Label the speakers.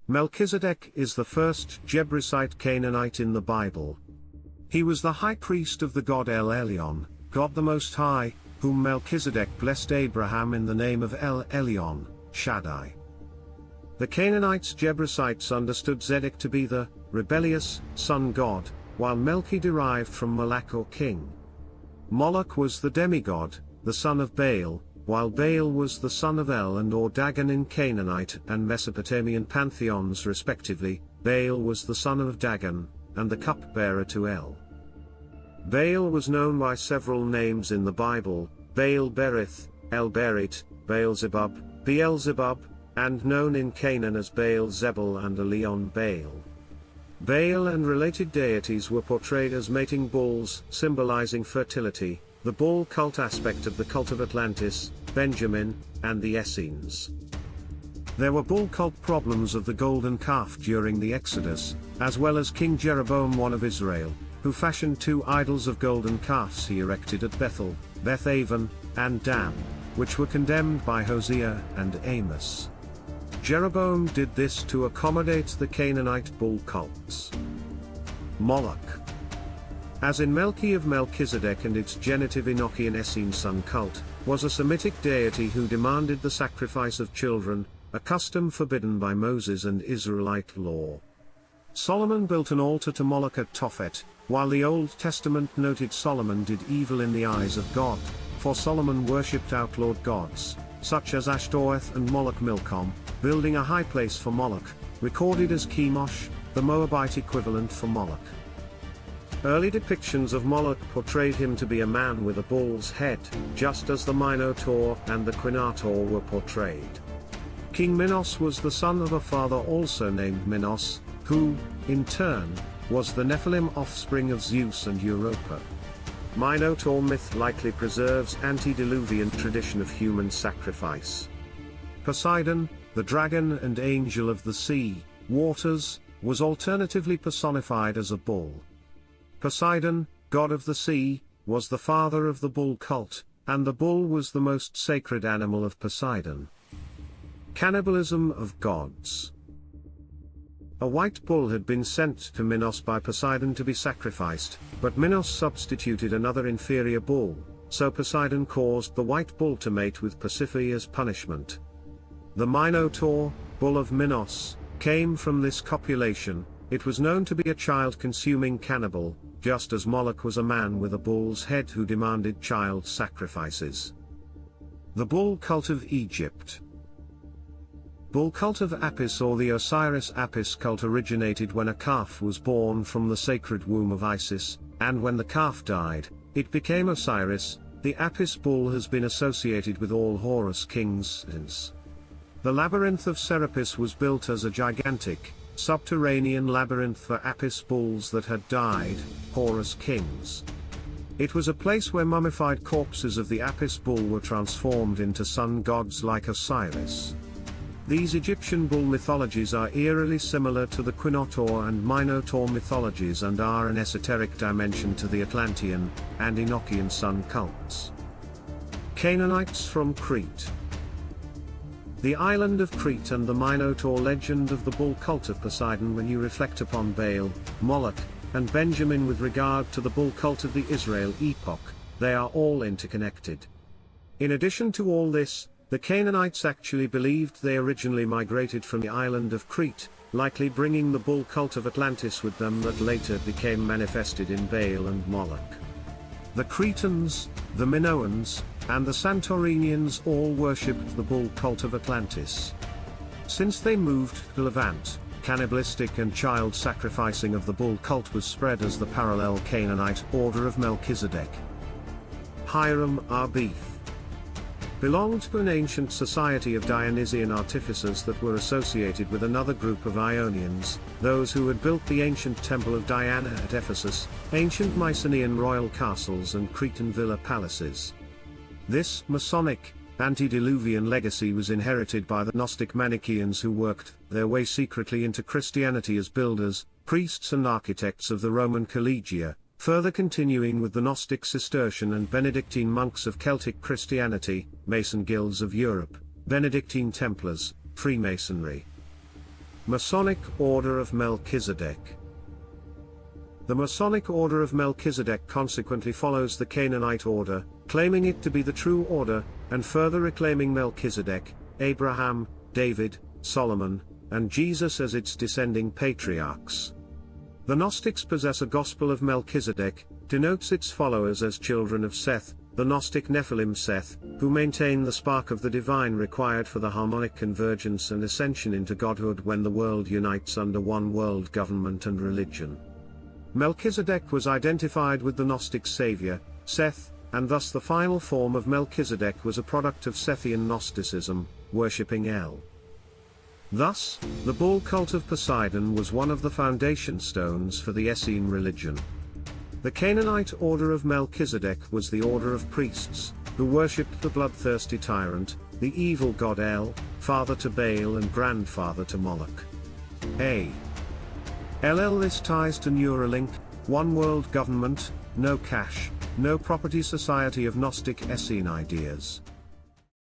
Speaker 1: Melchizedek is the first Jebusite-Canaanite in the Bible. He was the high priest of the god El-Elyon, God the Most High, whom Melchizedek blessed Abraham in the name of El-Elyon, Shaddai. The Canaanites-Jebusites understood Zedek to be the rebellious sun god, while Melchi derived from Malak or king. Molech was the demigod, the son of Baal, while Baal was the son of El and or Dagon in Canaanite and Mesopotamian pantheons respectively. Baal was the son of Dagon, and the cupbearer to El. Baal was known by several names in the Bible: Baal-Berith, El-Berith, Baal-Zebub, Beelzebub, and known in Canaan as Baal-Zebul and Aliyan Baal. Baal and related deities were portrayed as mating bulls, symbolizing fertility, the bull cult aspect of the cult of Atlantis, Benjamin, and the Essenes. There were bull cult problems of the golden calf during the Exodus, as well as King Jeroboam I of Israel, who fashioned two idols of golden calves he erected at Bethel, Beth Aven, and Dan, which were condemned by Hosea and Amos. Jeroboam did this to accommodate the Canaanite bull cults. Molech. As in Melchi of Melchizedek and its genitive Enochian Essene sun cult, was a Semitic deity who demanded the sacrifice of children, a custom forbidden by Moses and Israelite law. Solomon built an altar to Molech at Tophet, while the Old Testament noted Solomon did evil in the eyes of God, for Solomon worshipped outlawed gods, such as Ashtoreth and Molech Milcom, building a high place for Molech, recorded as Chemosh, the Moabite equivalent for Molech. Early depictions of Molech portrayed him to be a man with a bull's head, just as the Minotaur and the Quinator were portrayed. King Minos was the son of a father also named Minos, who, in turn, was the Nephilim offspring of Zeus and Europa. Minotaur myth likely preserves antediluvian tradition of human sacrifice. Poseidon, the dragon and angel of the sea, waters, was alternatively personified as a bull. Poseidon, god of the sea, was the father of the bull cult, and the bull was the most sacred animal of Poseidon. Cannibalism of gods. A white bull had been sent to Minos by Poseidon to be sacrificed, but Minos substituted another inferior bull, so Poseidon caused the white bull to mate with Persephone as punishment. The Minotaur, bull of Minos, came from this copulation. It was known to be a child-consuming cannibal, just as Molech was a man with a bull's head who demanded child sacrifices. The bull cult of Egypt. Bull cult of Apis or the Osiris-Apis cult originated when a calf was born from the sacred womb of Isis, and when the calf died, it became Osiris. The Apis bull has been associated with all Horus kings since. The labyrinth of Serapis was built as a gigantic, subterranean labyrinth for Apis bulls that had died, Horus kings. It was a place where mummified corpses of the Apis bull were transformed into sun gods like Osiris. These Egyptian bull mythologies are eerily similar to the Quinator and Minotaur mythologies and are an esoteric dimension to the Atlantean and Enochian sun cults. Canaanites from Crete. The island of Crete and the Minotaur legend of the bull cult of Poseidon. When you reflect upon Baal, Molech, and Benjamin with regard to the bull cult of the Israel epoch, they are all interconnected. In addition to all this, the Canaanites actually believed they originally migrated from the island of Crete, likely bringing the bull cult of Atlantis with them that later became manifested in Baal and Molech. The Cretans, the Minoans, and the Santorinians all worshipped the bull cult of Atlantis. Since they moved to Levant, cannibalistic and child sacrificing of the bull cult was spread as the parallel Canaanite order of Melchizedek. Hiram Abith belonged to an ancient society of Dionysian artificers that were associated with another group of Ionians, those who had built the ancient temple of Diana at Ephesus, ancient Mycenaean royal castles and Cretan villa palaces. This Masonic, antediluvian legacy was inherited by the Gnostic Manichaeans who worked their way secretly into Christianity as builders, priests and architects of the Roman Collegia, further continuing with the Gnostic Cistercian and Benedictine monks of Celtic Christianity, Mason guilds of Europe, Benedictine Templars, Freemasonry. Masonic Order of Melchizedek. The Masonic Order of Melchizedek consequently follows the Canaanite order, claiming it to be the true order, and further reclaiming Melchizedek, Abraham, David, Solomon, and Jesus as its descending patriarchs. The Gnostics possess a Gospel of Melchizedek, denotes its followers as children of Seth, the Gnostic Nephilim Seth, who maintain the spark of the divine required for the harmonic convergence and ascension into godhood when the world unites under one world government and religion. Melchizedek was identified with the Gnostic savior, Seth, and thus the final form of Melchizedek was a product of Sethian Gnosticism, worshipping El. Thus, the bull cult of Poseidon was one of the foundation stones for the Essene religion. The Canaanite order of Melchizedek was the order of priests, who worshipped the bloodthirsty tyrant, the evil god El, father to Baal and grandfather to Molech. This ties to Neuralink, one world government, no cash, no property society of Gnostic Essene ideas.